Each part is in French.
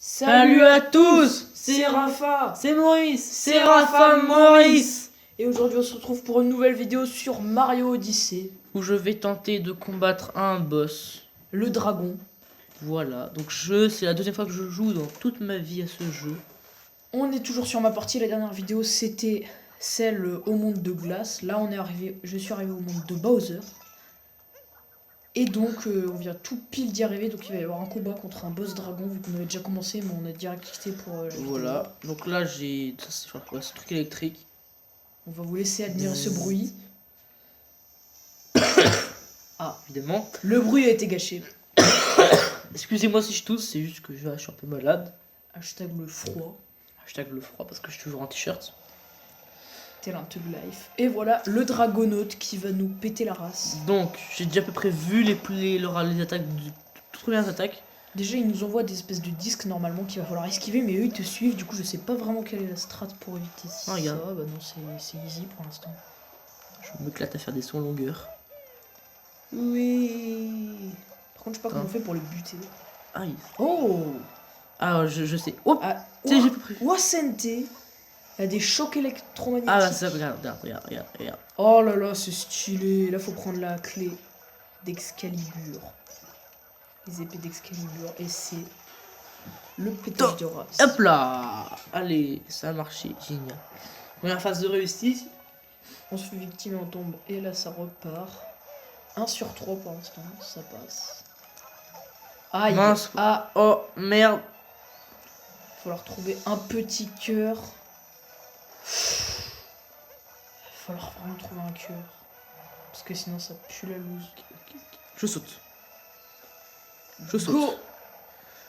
Salut à tous, c'est Rafa, c'est Maurice, c'est Rafa Maurice. Et aujourd'hui on se retrouve pour une nouvelle vidéo sur Mario Odyssey, où je vais tenter de combattre un boss. le dragon. Voilà, donc c'est la deuxième fois que je joue dans toute ma vie à ce jeu. On est toujours sur ma partie, la dernière vidéo c'était celle au monde de glace. Là je suis arrivé au monde de Bowser. Et donc on vient tout pile d'y arriver, donc il va y avoir un combat contre un boss dragon vu qu'on avait déjà commencé mais on a direct quitté pour la Voilà, vidéo. donc là j'ai ce truc électrique. On va vous laisser admirer ce bruit. Ah, évidemment. Le bruit a été gâché. Excusez-moi si je tousse, c'est juste que je suis un peu malade. Hashtag le froid. Hashtag le froid parce que je suis toujours en t-shirt. Tel un Tug Life. Et voilà, le dragonaute qui va nous péter la race. Donc, j'ai déjà à peu près vu les attaques, toutes premières attaques. Déjà, ils nous envoient des espèces de disques normalement qu'il va falloir esquiver, mais eux ils te suivent. Du coup, je sais pas vraiment quelle est la strat pour éviter ça. Regarde. Bah non, c'est easy pour l'instant. Je m'éclate à faire des sons longueurs. Oui. Par contre, je sais pas comment on fait pour le buter. Aïe. Oh. Ah, je sais. Oh, Ah, tu sais, j'ai pas pris. Wasente. Il y a des chocs électromagnétiques. Ah, ça, regarde. Oh là là, c'est stylé. Là, faut prendre la clé d'Excalibur. Les épées d'Excalibur. Et c'est le pétage de race. Hop là. Allez, ça a marché. Génial. Première phase de réussite. On se fait victime et on tombe. Et là, ça repart. 1 sur 3 pour l'instant. Ça passe. Aïe. Mince. Ah. Oh, merde. Il va falloir trouver un petit cœur. Il va falloir vraiment trouver un cœur. Parce que sinon, ça pue la loose. Je saute. Je saute. Go.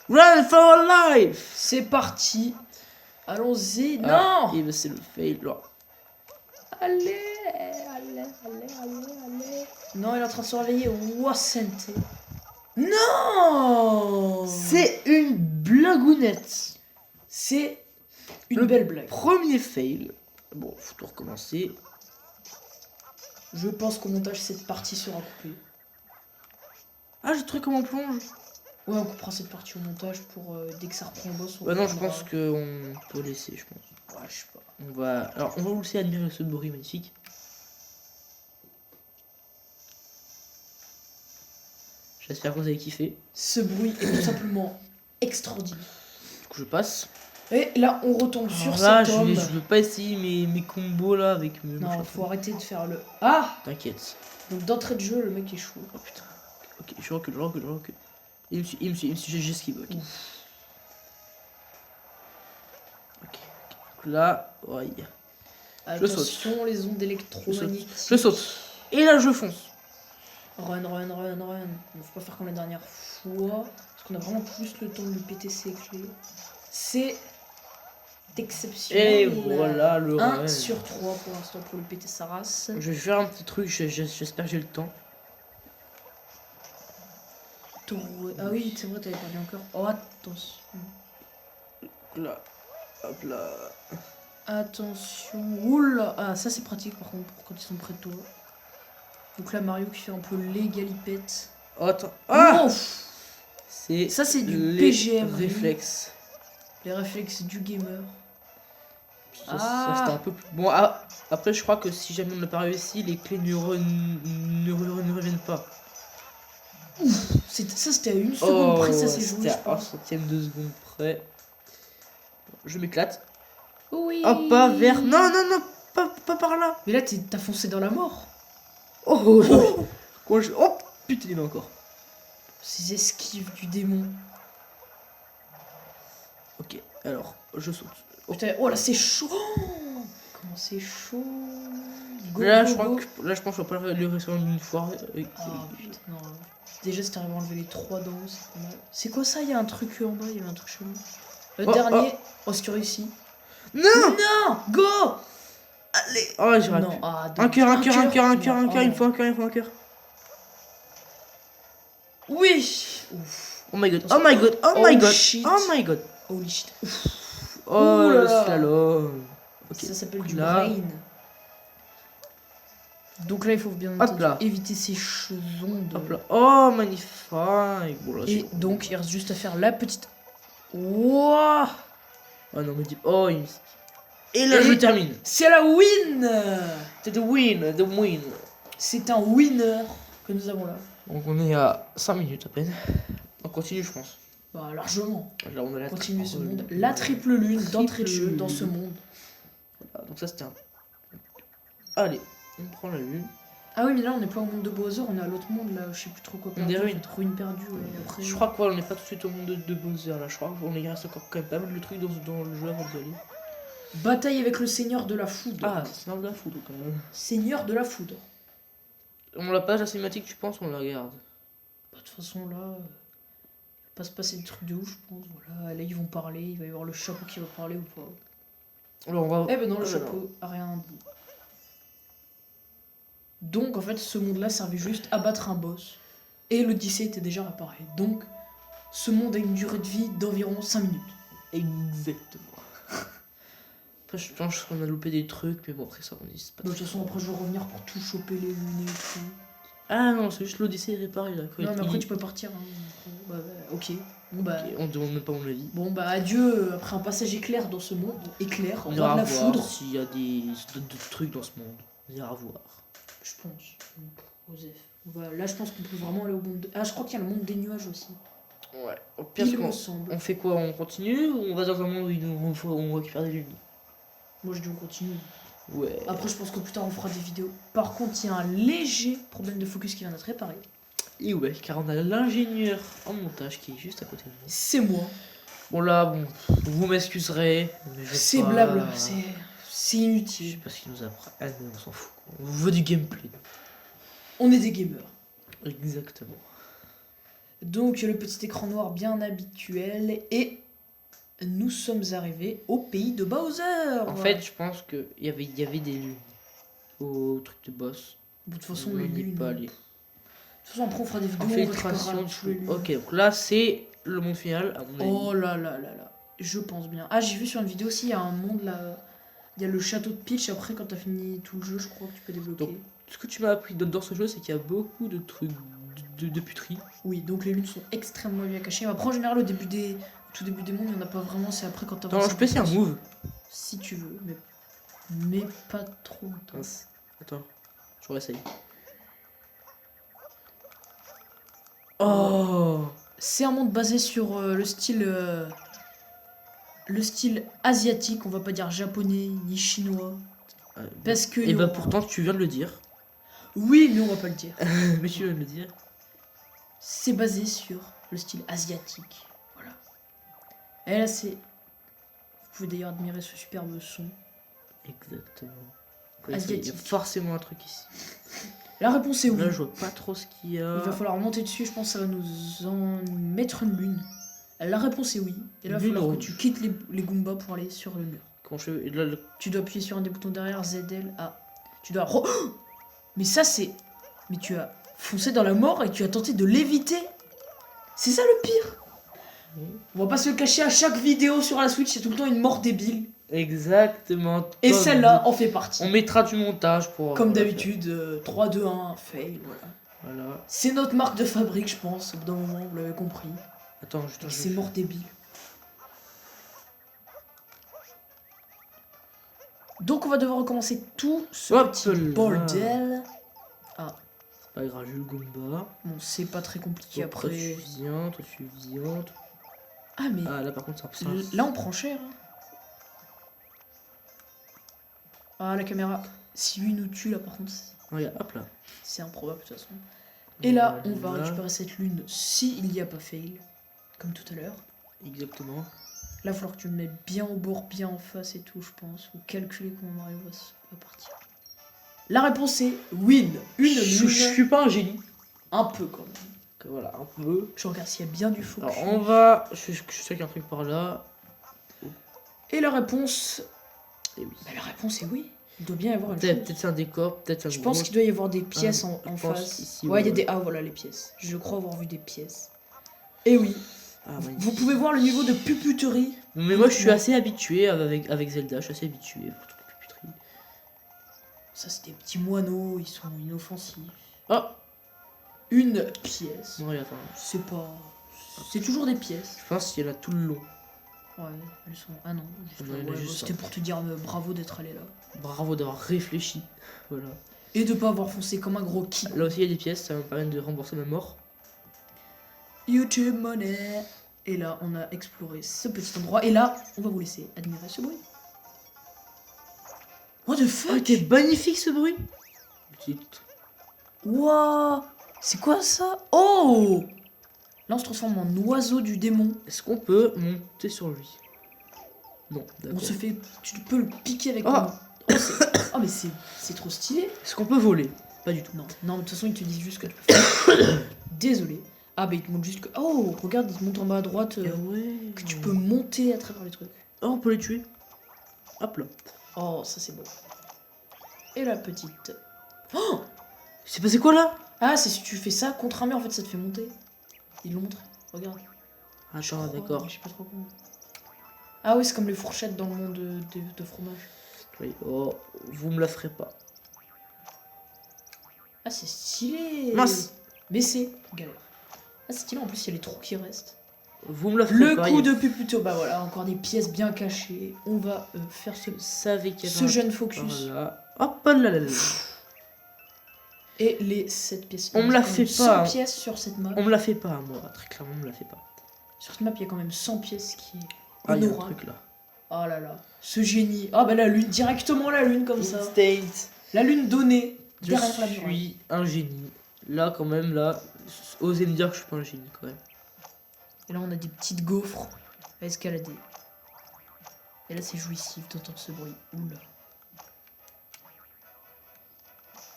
Run for life. C'est parti. Allons-y. Ah, Non. et ben c'est le fail là. Allez. Non, il est en train de se réveiller. Wasente. Non. C'est une blagounette. C'est une belle blague. Premier fail. Bon, faut tout recommencer. Je pense qu'au montage, cette partie sera coupée. Ah, j'ai trouvé comment on plonge. Ouais, on coupera cette partie au montage pour dès que ça reprend le boss. Bah non, je pense qu'on peut laisser, je pense. Ouais, je sais pas. Alors, on va vous laisser admirer ce bruit magnifique. J'espère que vous avez kiffé. Ce bruit est tout simplement extraordinaire. Du coup, je passe. Et là, on retombe sur Alors là, cet homme. je veux pas essayer mes combos là avec mes. Non, faut arrêter de faire le... Ah. T'inquiète. Donc d'entrée de jeu, le mec est chaud. Oh putain. Ok, je recule. Il me suit, j'esquive. Ok. Ok. Donc là, ouais. Attention, les ondes électromagnétiques. Je saute. Et là, je fonce. Run. Il faut pas faire comme la dernière fois. Parce qu'on a vraiment plus le temps de lui péter ses clés. C'est exceptionnel. Et voilà le 1 run. sur 3 pour l'instant pour lui péter sa race. Je vais faire un petit truc, j'espère que j'ai le temps. Ah oui, c'est vrai, t'avais perdu encore. Oh, attention. Là, hop là. Attention. Oula. Ah, ça c'est pratique par contre pour quand ils sont près de toi. Donc là, Mario qui fait un peu les galipettes. Oh, attends. Ah, Oh, ça c'est du les PGM. réflexes. Les réflexes du gamer. Ça c'était un peu plus... Bon, après je crois que si jamais on n'a pas réussi, les clés ne reviennent pas. Ouf, ça c'était à 1 seconde près, ça s'est joué, c'était je à 1 pense. centième de seconde près. Je m'éclate. Oui. Hop, pas vers... Non, pas par là. Mais là, t'as foncé dans la mort. Oh. Oh, putain, il est encore. Ces esquives du démon. Ok, alors, je saute. Putain, oh là, c'est chaud. Oh, comment c'est chaud. Go, Là, go, je crois go. que là, je pense qu'on va pas le restaurant d'une fois. Ah putain, non. Déjà, si t'arrives à enlever les 3 d'en haut, c'est pas mal. C'est quoi ça? Il y a un truc en bas, il y avait un truc chelou. Le dernier. Oh, si tu réussis. Non. Non. Go. Allez. Oh, j'ai raté. Non, ah, Un cœur, oh, il me faut un cœur. Oui. Ouf. Oh my god, Shit. Holy shit. Oh, Ouh là le là. slalom. Ok. Ça s'appelle Donc du là- brain. Donc là, il faut bien Hop entendu là. éviter ces ondes. Hop là. Oh, magnifique. Bon, là, Et donc, il reste juste à faire la petite Wouah. Oh non, mais dis. Oh, et là, je termine. C'est la win. C'est the win. C'est un winner que nous avons là. Donc on est à 5 minutes à peine. On continue, je pense. Bah, largement. Là, on a la Continuer ce triple monde. lune. La triple lune d'entrée de jeu Triple dans ce lune. monde. Voilà, donc ça, c'était un. Allez, on prend la lune. Ah oui, mais là, on n'est pas au monde de Bowser, on est à l'autre monde, là, je sais plus trop quoi perdre. Des ruines. Ruines perdues, ouais. Après... Je crois qu'on n'est pas tout de suite au monde de Bowser là. Je crois qu'on y reste encore quand même pas mal de trucs dans le jeu avant d'y aller. Bataille avec le seigneur de la foudre. Ah, c'est un de la foudre quand même. Seigneur de la foudre. On l'a pas la cinématique, tu penses, on la regarde. Bah, de toute façon, là, il va pas se passer des trucs de ouf, je pense. Voilà, là, ils vont parler, il va y avoir le chapeau qui va parler ou pas. Alors on va. Eh ben non, le Oh là là. chapeau a rien dit. Donc, en fait, ce monde-là servait juste à battre un boss. Et l'Odyssée était déjà réparé. Donc, ce monde a une durée de vie d'environ 5 minutes. Exactement. Après, je pense qu'on a loupé des trucs, mais bon, après ça, on dit c'est pas De toute façon, après, je vais revenir pour tout choper les lunettes et tout. Ah non, c'est juste l'Odyssée réparée là. Non, mais après, tu peux partir. Hein. Bah, ok. Bon, bah. Ok, on demande même pas mon avis. Bon, bah, adieu. Après un passage éclair dans ce monde. Éclair, On roi ira de la voir foudre. s'il y a d'autres trucs dans ce monde. On ira voir. Je pense. Osef. Là, je pense qu'on peut vraiment aller au monde. Ah, je crois qu'il y a le monde des nuages aussi. Ouais. Au pire, Il me semble. on fait quoi? On continue ou on va dans un monde où on récupère des lunes? Moi, je dis on continue. Ouais. Après, je pense que plus tard, on fera des vidéos. Par contre, il y a un léger problème de focus qui vient d'être réparé. Et ouais, car on a l'ingénieur en montage qui est juste à côté de nous. C'est moi. Bon là, bon, vous m'excuserez. mais je vais C'est pas- blabla. C'est Je sais inutile. pas ce qu'il nous apprend. Ah mais on s'en fout. On veut du gameplay. On est des gamers. Exactement. Donc, le petit écran noir bien habituel. Et nous sommes arrivés au pays de Bowser. En fait, je pense qu'il y avait des lunes au truc de boss. de toute façon, On les n'y est lunes. pas De allé. toute façon, après, on fera des vidéos. Infiltration on de récupérera tous les lunes. Ok, donc là c'est le monde final. À mon avis. Oh là là là là. Je pense bien. Ah, j'ai vu sur une vidéo aussi, il y a un monde là. Il y a le château de Peach. Après, quand t'as fini tout le jeu, je crois que tu peux débloquer. Donc, Ce que tu m'as appris dans ce jeu, c'est qu'il y a beaucoup de trucs de puterie. Oui, donc les lunes sont extrêmement bien cachées. Après, en général, au tout début des mondes, il n'y en a pas vraiment. C'est après quand t'as Attends, je peux essayer un move. Si tu veux, mais pas trop longtemps. Mince. Attends, je réessaye. Oh, C'est un monde basé sur le style asiatique. On va pas dire japonais ni chinois. Parce que. Et bah pourtant tu viens de le dire. Oui, mais on va pas le dire. Mais tu viens de le dire. C'est basé sur le style asiatique. Voilà. Et là, c'est. Vous pouvez d'ailleurs admirer ce superbe son. Exactement. Asiatique. Il y a forcément un truc ici. La réponse est oui. Là je vois pas trop ce qu'il y a. Il va falloir monter dessus, je pense que ça va nous en mettre une lune. La réponse est oui. Et là, il va Lune falloir que rouge. tu quittes les Goombas pour aller sur le mur. Quand je... et là, Tu dois appuyer sur un des boutons derrière, ZL, A. Tu dois... Oh mais ça, c'est... Mais tu as foncé dans la mort et tu as tenté de l'éviter. C'est ça le pire. On va pas se le cacher, à chaque vidéo sur la Switch, c'est tout le temps une mort débile. Exactement. Et comme celle-là en fait partie. On mettra du montage pour... Comme voilà, d'habitude, 3, 2, 1, fail, voilà. Voilà. C'est notre marque de fabrique, je pense, au bout d'un moment, vous l'avez compris. Attends, je C'est mort débile. Donc on va devoir recommencer tout ce Hop petit là. bordel. C'est pas grave, j'ai le Goomba. Bon, c'est pas très compliqué Donc, toi, après. tu viens, toi tu viens. Ah mais Ah là par contre c'est un peu là on prend cher. Hein. Ah la caméra. Si lui nous tue là par contre, Regarde, hop là. c'est improbable de toute façon. Et là on va Voilà. récupérer cette lune si il n'y a pas fail. Comme tout à l'heure. Exactement. Là il va falloir que tu le mettes bien au bord, bien en face et tout je pense. Ou calculer comment Mario va partir. La réponse est win. Une Je lune. suis pas un génie. Un peu quand même. Que voilà, un peu. Je regarde s'il y a bien du focus. Alors on va... Je sais qu'il y a un truc par là. Et la réponse... Et oui. Bah, la réponse est oui. Il doit bien y avoir une Peut-être chose. c'est un décor, peut-être un Je pense qu'il doit y avoir des pièces en je pense face. ici, Ouais, il y a ouais. des... Ah voilà les pièces. Je crois avoir vu des pièces. Et oui. Ah, Vous magnifique. pouvez voir le niveau de puputerie. Mais moi je suis assez habitué avec Zelda, je suis assez habitué pour toute la puputerie. Ça c'est des petits moineaux, ils sont inoffensifs. Oh. Une pièce. Non, regarde, attends. C'est pas... C'est toujours des pièces. Je pense qu'il y en a tout le long. Ouais, elles sont... Ah non, juste, Ouais, ouais, juste c'était pour te dire bravo d'être allé là. Bravo d'avoir réfléchi. Voilà. Et de pas avoir foncé comme un gros kick. Là aussi, il y a des pièces, ça va me permettre de rembourser ma mort. YouTube money. Et là, on a exploré ce petit endroit. Et là, on va vous laisser admirer ce bruit. What the Oh, fuck? t'es magnifique ce bruit. Petite. Wouah! C'est quoi ça? Oh! Là, on se transforme en oiseau du démon. Est-ce qu'on peut monter sur lui? Non, On d'accord. se fait... Tu peux le piquer avec Oh. ton... Oh, mais c'est trop stylé. Est-ce qu'on peut voler? Pas du tout. Non, non, de toute façon, ils te disent juste que tu peux faire. Désolé. Ah, bah, ils te montrent juste que... Oh, regarde, ils te montrent en bas à droite ouais. que tu peux monter à travers les trucs. Oh, on peut les tuer. Hop là. Oh, ça, c'est beau. Et la petite... Oh! C'est passé quoi là? Ah, c'est si tu fais ça contre un mur, en fait, ça te fait monter. Ils l'ont montré. Regarde. Attends, d'accord. Je sais pas trop comment. Ah oui, c'est comme les fourchettes dans le monde de fromage. Oui. Oh, vous me la ferez pas. Ah, c'est stylé. Mince. Baissé. Galère. Ah, c'est stylé. En plus, il y a les trous qui restent. Vous me la ferez Le pas. coup de pub plutôt. Bah voilà, encore des pièces bien cachées. On va faire Je savais qu'il y avait ce un jeune focus. Voilà. Hop là là là. Et les 7 pièces. On me la fait 100 pas. pièces sur cette map. On me la fait pas, moi. Très clairement, on me la fait pas. Sur cette map, il y a quand même 100 pièces qui est Ah, il y a un honorable. truc là. Oh là là. Ce génie. Ah bah la lune. Directement la lune comme ça. State. La lune donnée. Je Derrière la muraille. suis un génie. Là, quand même, là, osez me dire que je suis pas un génie, quand même. Et là, on a des petites gaufres à escalader. Et là, c'est jouissif d'entendre ce bruit. Oula.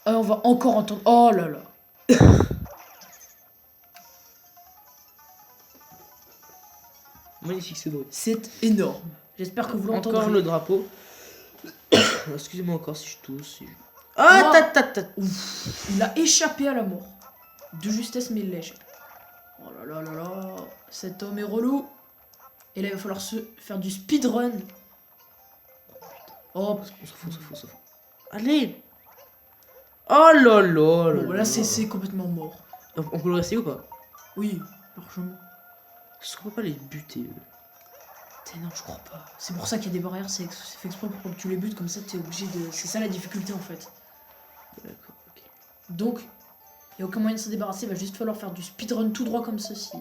Ah, on va encore entendre... Oh là là. Magnifique ce bruit. C'est énorme. J'espère que vous l'entendrez. Encore le drapeau. Excusez-moi encore si je tousse. Si je... Ah, Moi- ta. Ouf. Il a échappé à la mort. De justesse, mais il l'a échappé. Oh là là là là. Cet homme est relou. Et là, il va falloir se faire du speedrun. Oh, On s'en fout, on s'en fout, on s'en fout. Allez. Oh là là là. bon, là, c'est complètement mort. On peut le rester ou pas? Oui, largement. Est-ce qu'on peut pas les buter eux? Non, je crois pas. C'est pour ça qu'il y a des barrières, c'est fait exprès pour que tu les butes, comme ça t'es obligé de... C'est ça la difficulté en fait. D'accord, ok. Donc, il n'y a aucun moyen de se débarrasser, il va juste falloir faire du speedrun tout droit comme ceci.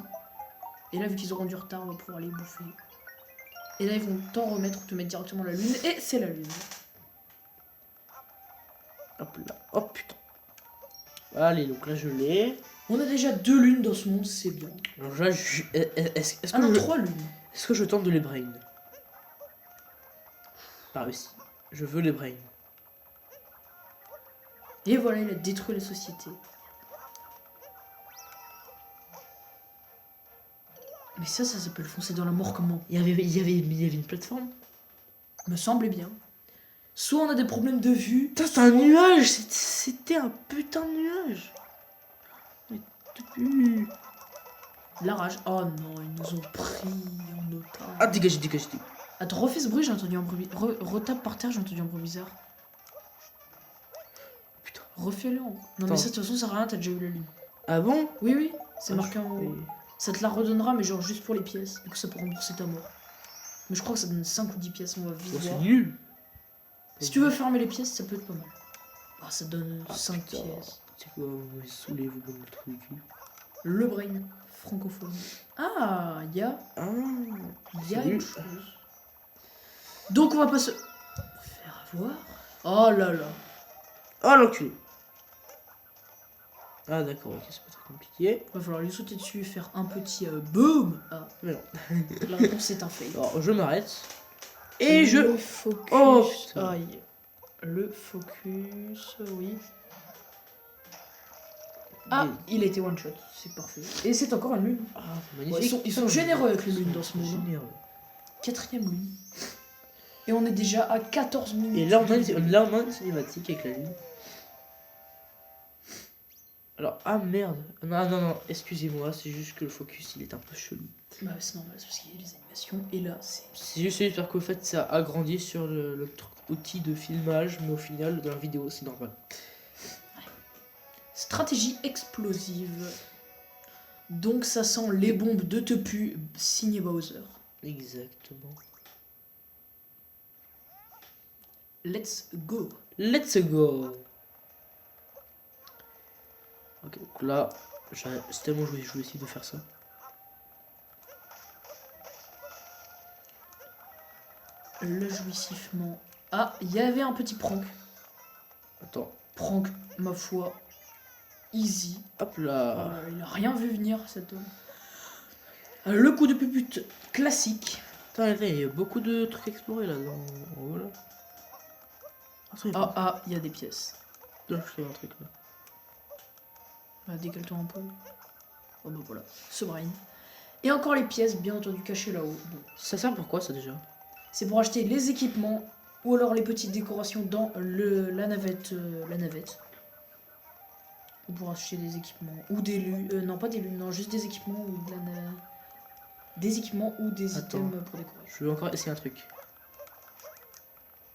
Et là, vu qu'ils auront du retard, on va pouvoir les bouffer. Et là, ils vont t'en remettre ou te mettre directement la lune, et c'est la lune. Hop là. Oh putain. Allez, donc là je l'ai. On a déjà 2 lunes dans ce monde, c'est bien. Alors là, est-ce Ah que, non, je... 3 lunes. est-ce que je tente de les brain? Pas réussi. Je veux les brain. Et voilà, il a détruit la société. Mais ça s'appelle foncer dans la mort comment? Il y avait une plateforme. Me semblait bien. Soit on a des problèmes de vue. Putain, c'est un nuage. C'était un putain de nuage. Mais... La rage. Oh non, ils nous ont pris en otage. Ah, dégagez. Attends, refais ce bruit, j'ai entendu un bruit. Retape par terre, j'ai entendu un bruit bizarre. Putain. Refais-le. Non, Attends. mais ça, de toute façon, ça sert à rien, t'as déjà eu la lune. Ah bon? Oui, oui, c'est Ah, marqué en haut. Ça te la redonnera, mais genre juste pour les pièces. Du coup, ça peut rembourser ta mort. Mais je crois que ça donne 5 ou 10 pièces, on va vite Oh, c'est voir. nul. Si tu veux fermer les pièces, ça peut être pas mal. Ah, ça donne Ah, 5 putain. pièces. C'est quoi, vous m'avez saoulé, vous me le trou du cul. Le brain francophone. Ah, il y a Ah, une nul. chose. Donc, on va pas se faire avoir. Oh là là. Oh l'enculé. Ah d'accord, ok, c'est pas très compliqué. Va falloir lui sauter dessus, faire un petit boom. Ah, Mais non. la réponse c'est un fail. Alors je m'arrête. Et Le je... focus. Oh, putain. Aïe. Le focus, oui. Ah, il a été one shot, c'est parfait. Et c'est encore une lune. Ah, Ouais, magnifique. ils sont généreux avec les lunes dans ce monde. Généreux. 4ème lune. Et on est déjà à 14 minutes. Et là on a une cinématique avec la lune. Alors, ah merde. Non, excusez-moi, c'est juste que le focus il est un peu chelou. Bah c'est normal, c'est parce qu'il y a les animations. Et là, c'est... C'est juste j'espère qu'au fait ça agrandit sur le truc, outil de filmage, mais au final dans la vidéo c'est normal. Stratégie explosive. Donc ça sent les bombes de Tepu, signé Bowser. Exactement. Let's go. Let's go. Ok, donc là, c'est tellement joué, je vais essayer de faire ça. Le jouissivement. Ah, il y avait un petit prank. Attends. Prank, ma foi, easy. Hop là. Il a rien vu venir, cet homme. Le coup de pupute classique. Attends, là, il y a beaucoup de trucs à explorer là. Voilà. Ah, il y a des pièces. Là, je fais un truc là. Décale-toi un peu. Oh bah voilà, ce brain. Et encore les pièces, bien entendu, cachées là-haut. Bon. Ça sert pour quoi ça déjà? C'est pour acheter les équipements ou alors les petites décorations dans la navette. Ou pour acheter des équipements ou des lunes. Non, pas des lunes, non, juste des équipements ou de des équipements ou des items pour décorer. Je veux encore essayer un truc.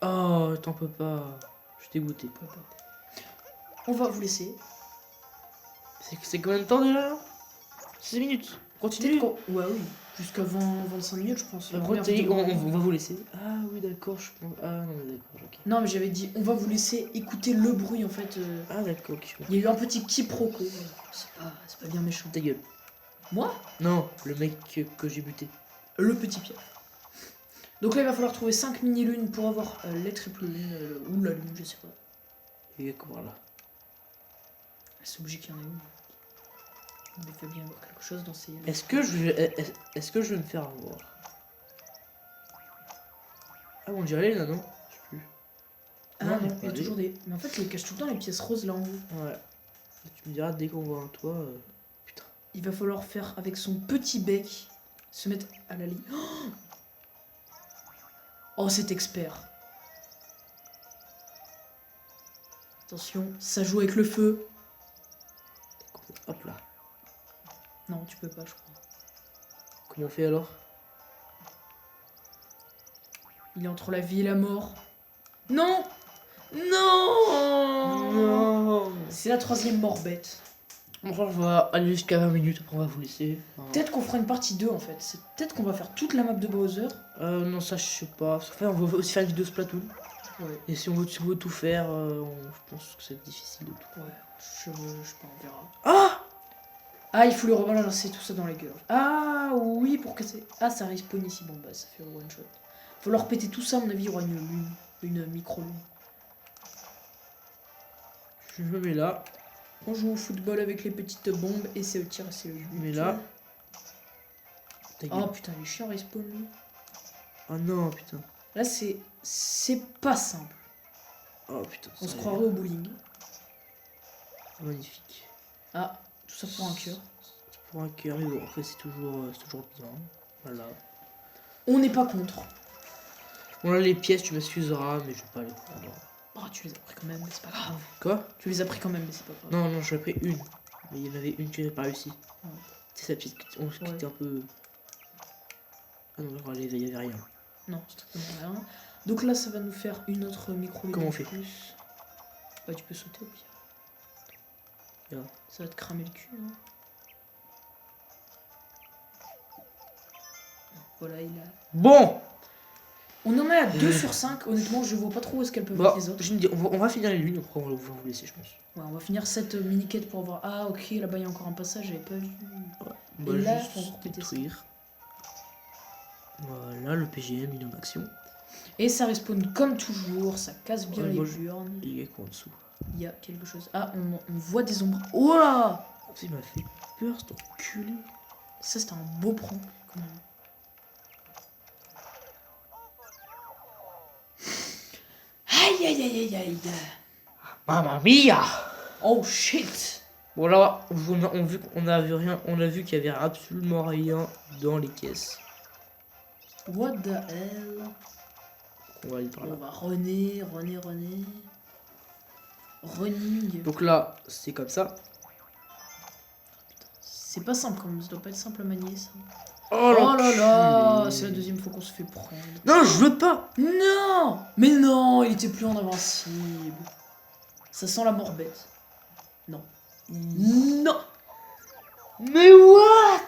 Oh, t'en peux pas. Je suis dégoûté. On va vous laisser. C'est combien de temps déjà? 6 minutes. Continue. Ouais, oui. Jusqu'à 25 minutes, je pense. On va vous laisser. Ah oui, d'accord, je pense. Ah non, d'accord, ok. Non, mais j'avais dit, on va vous laisser écouter le bruit en fait. Ah d'accord, ok. Il y a eu un petit quiproquo. C'est pas bien méchant. Ta gueule. Moi? Non, le mec que j'ai buté. Le petit Pierre. Donc là, il va falloir trouver 5 mini-lunes pour avoir les triple lunes ou la lune, je sais pas. Et voilà. C'est obligé qu'il y en ait une. Il fait bien avoir quelque chose dans ces. Est-ce que je vais me faire avoir? Ah bon, on dirait là, non? Je sais plus. Ah non, il y a toujours des. Mais en fait, il cache tout le temps les pièces roses là en haut. Ouais. Tu me diras dès qu'on voit un toit. Putain. Il va falloir faire avec son petit bec se mettre à la ligne. Oh, cet expert. Attention, ça joue avec le feu. Hop là. Non, tu peux pas, je crois. Comment on fait alors? Il est entre la vie et la mort. Non! Non! Non! C'est la 3e mort bête. Enfin, on va aller jusqu'à 20 minutes, après on va vous laisser. Peut-être qu'on fera une partie 2 en fait. C'est peut-être qu'on va faire toute la map de Bowser. Non, ça je sais pas. Enfin, on va aussi faire une vidéo Splatoon. Ouais. Et si on veut tout faire, je pense que c'est difficile de tout. Ouais, je sais pas, on verra. Ah! Ah, il faut lui rebalancer tout ça dans la gueule. Ah oui, pour que c'est. Ah, ça respawn ici. Bon, bah, ça fait one shot. Faut leur péter tout ça, à mon avis, il y aura une lune. Une micro-lune. Je me mets là. On joue au football avec les petites bombes et c'est le tir et c'est le but. Mais là. Oh putain, il est chiant respawn lui. Oh non, putain. Là, c'est pas simple. Oh putain. On se croirait au bowling. Magnifique. Ah, tout ça pour un cœur. Pour un cœur, et bon, après c'est toujours bien. Voilà. On n'est pas contre. On a les pièces, tu m'excuseras, mais je vais pas les prendre. Oh, tu les as pris quand même, mais c'est pas grave. Quoi? Tu les as pris quand même, mais c'est pas grave. Non, non, j'en ai pris une. Mais il y en avait une qui n'avait pas réussi. Ouais. C'est sa petite qui était un peu. Ah non, il y avait rien. Non, strictement rien. Donc là, ça va nous faire une autre micro. Comment on fait? Bah, tu peux sauter au pire. Yeah. Ça va te cramer le cul, hein. Voilà, il a. Bon! On en est à 2 sur 5. Honnêtement, je vois pas trop où est-ce qu'elles peuvent Bon, être les autres. je me dis, on va finir les lunes, après on va vous laisser, je pense. Ouais, on va finir cette mini-quête pour voir. Ah, ok, là-bas il y a encore un passage, j'avais pas vu. Ouais. Et On va là, juste on va péter ça. détruire. Voilà, le PGM, il est en action. Et ça respawn comme toujours, ça casse bien Ouais, les moi, burnes. Il est quoi en dessous? Il y a quelque chose. Ah, on voit des ombres. Oh là! Ça m'a fait peur, cet enculé. Ça, c'était un beau prank, quand même. Aïe, aïe, aïe, aïe, aïe. Mamma mia! Oh shit! Bon là, on a vu rien, on a vu qu'il y avait absolument rien dans les caisses. What the hell? On va aller par là. On va running. Running. Donc là, c'est comme ça. C'est pas simple quand même, ça doit pas être simple à manier ça. Oh là là! C'est la deuxième fois qu'on se fait prendre. Non, je veux pas! Non! Mais non, il était plus en invincible. Ça sent la mort bête. Non. Non! Mais what?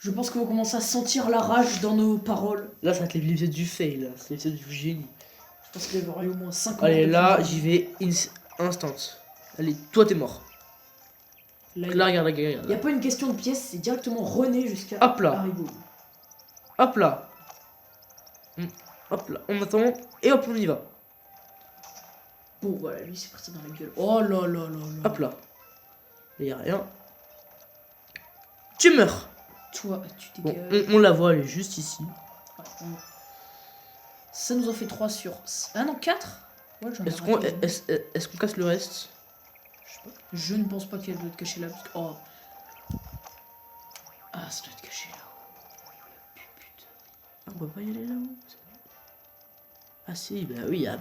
Je pense qu'on va commencer à sentir la rage dans nos paroles. Là, ça va être l'épisode du fail, là. C'est l'épisode du génie. Je pense qu'il y aurait au moins 5 Allez, là, j'y vais instant. Allez, toi, t'es mort. Là, Là, regarde, il regarde. n'y a pas une question de pièce, c'est directement René jusqu'à Hop là. Haribo. Hop là. Hop là. On attend. Et hop, on y va. Bon, voilà, lui, c'est parti dans la gueule. Oh là là là là. Hop là. Il y a rien. Tu meurs. Toi, tu Bon, dégages. on la voit, elle est juste ici. Ouais, ça nous en fait 3 sur... Ah non, 4. Ouais, j'en ai Est-ce qu'on raté. est-ce qu'on casse le reste? Je sais pas. Je ne pense pas qu'elle doit être cachée là. Parce que... Oh. Ah, ça doit être caché là. Putain. Ah, on va pas y aller là-haut. Ah si, bah oui, quand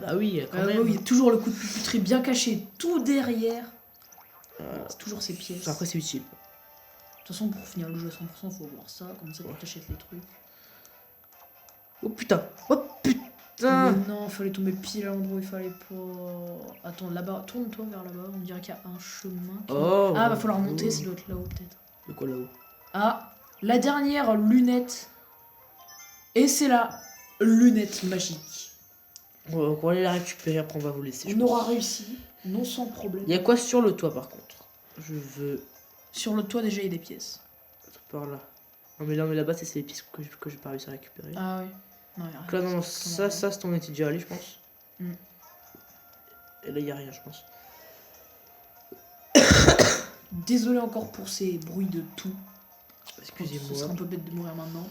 Ah, même. oui, il y a toujours le coup de puputerie bien caché tout derrière. C'est toujours ces pièces. Après, c'est utile. De toute façon, pour finir le jeu à 100%, faut voir ça. Comme ça, tu t'achètes les trucs. Oh putain. Oh putain. Mais non, fallait tomber pile à l'endroit où il fallait pas. Attends, là-bas, tourne-toi vers là-bas. On dirait qu'il y a un chemin. Oh. Ah, va falloir monter, ça doit être là-haut peut-être. De quoi là-haut? Ah, la dernière lunette. Et c'est la lunette magique. On va aller la récupérer, après on va vous laisser. je On aura pense. réussi, non sans problème. Il y a quoi sur le toit par contre? Je veux. Sur le toit, déjà, il y a des pièces. Par là. Non mais là-bas, c'est les pistes que j'ai pas réussi à récupérer. Ah ouais. Non, y a Donc rien. là, non, ça, c'est on était déjà allé, je pense. Mm. Et là, il y a rien, je pense. Désolé encore pour ces bruits de tout. Ce serait Excusez-moi. un peu bête de mourir maintenant.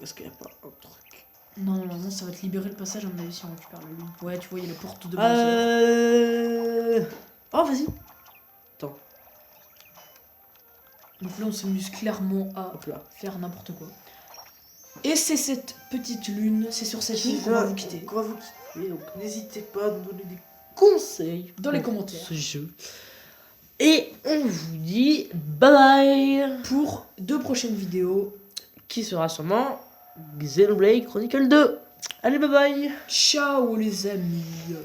Est-ce qu'il y a pas un truc? Non, normalement, ça va te libérer le passage, à mon avis, si on récupère la lune. Ouais, tu vois, il y a la porte de Oh, vas-y. Attends, Donc là, on s'amuse clairement à hop là. faire n'importe quoi. Et c'est cette petite lune, c'est sur cette lune qu'on va vous quitter. On va vous quitter, donc n'hésitez pas à nous donner des conseils Dans les pour commentaires. ce jeu. Et on vous dit bye bye Pour 2 prochaines vidéos. qui sera sûrement Xenoblade Chronicle 2. Allez, bye bye. Ciao les amis.